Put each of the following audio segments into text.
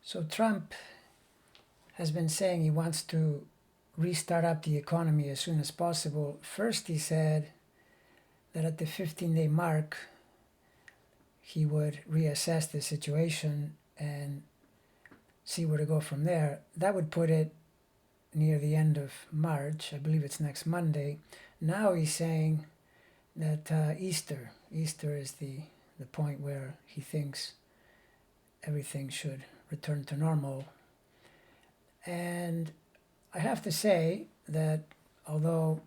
So Trump has been saying he wants to restart up the economy as soon as possible. First, he said that at the 15-day mark, he would reassess the situation and see where to go from there. That would put it near the end of March. I believe it's next Monday. Now he's saying that Easter is the point where he thinks everything should return to normal. And I have to say that although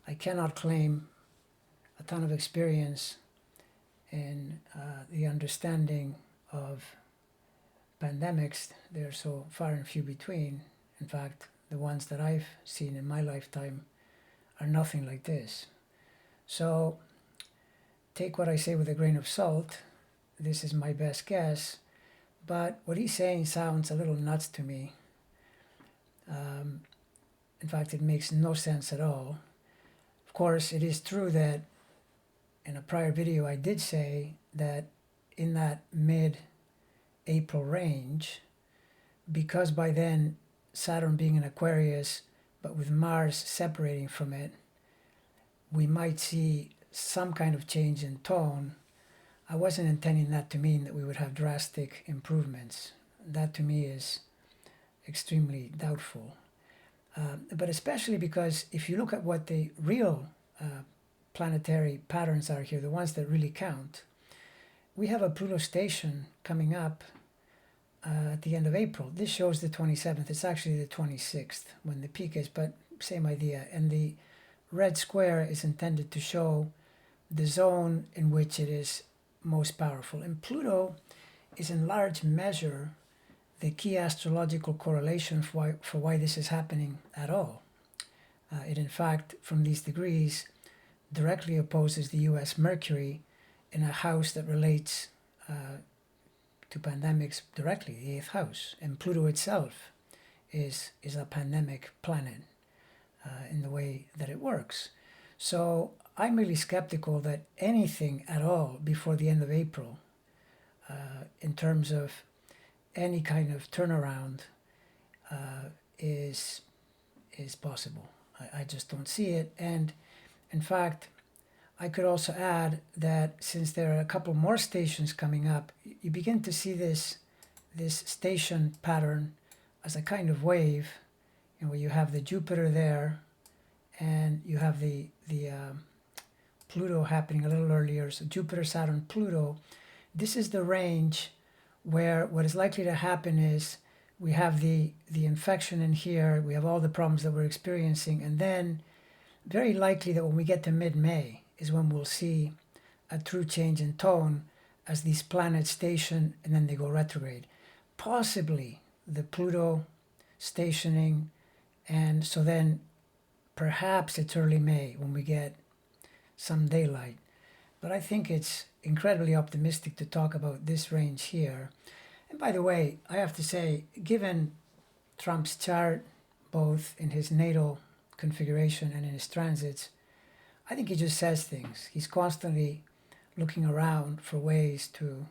I cannot claim a ton of experience in the understanding of pandemics, they're so far and few between. In fact, the ones that I've seen in my lifetime are nothing like this. So take what I say with a grain of salt. This is my best guess, but what he's saying sounds a little nuts to me. In fact, it makes no sense at all. Of course, it is true that in a prior video I did say that in that mid-April range, because by then Saturn being in Aquarius, but with Mars separating from it, we might see some kind of change in tone. I wasn't intending that to mean that we would have drastic improvements. That to me is extremely doubtful. But especially because if you look at what the real planetary patterns are here, the ones that really count, we have a Pluto station coming up at the end of April. This shows the 27th. It's actually the 26th when the peak is, but same idea. And the red square is intended to show the zone in which it is most powerful. And Pluto is in large measure the key astrological correlation for why this is happening at all. It in fact, from these degrees, directly opposes the US Mercury in a house that relates to pandemics directly, the 8th house. And Pluto itself is a pandemic planet in the way that it works. So I'm really skeptical that anything at all before the end of April, in terms of any kind of turnaround, is possible. I just don't see it. And in fact, I could also add that since there are a couple more stations coming up, you begin to see this station pattern as a kind of wave, where you have the Jupiter there, and you have the Pluto happening a little earlier. So Jupiter, Saturn, Pluto. This is the range where what is likely to happen is we have the infection in here, we have all the problems that we're experiencing, and then very likely that when we get to mid-May is when we'll see a true change in tone as these planets station and then they go retrograde. Possibly the Pluto stationing, and so then perhaps it's early May when we get some daylight. But I think it's incredibly optimistic to talk about this range here. And by the way, I have to say, given Trump's chart, both in his natal configuration and in his transits, I think he just says things. He's constantly looking around for ways to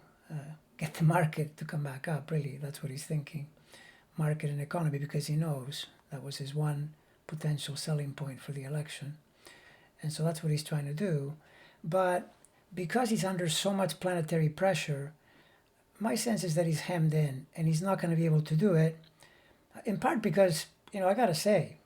get the market to come back up, really. That's what he's thinking, market and economy, because he knows that was his one potential selling point for the election. And so that's what he's trying to do. But because he's under so much planetary pressure, my sense is that he's hemmed in and he's not going to be able to do it, in part because, I got to say,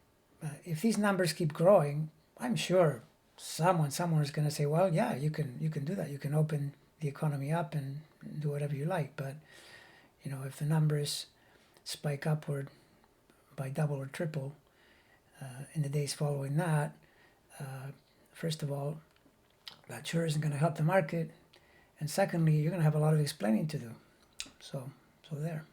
if these numbers keep growing, I'm sure someone somewhere is going to say, well, yeah, you can do that. You can open the economy up and do whatever you like. But, if the numbers spike upward by double or triple in the days following that, first of all, that sure isn't going to help the market. And secondly, you're going to have a lot of explaining to do. So there.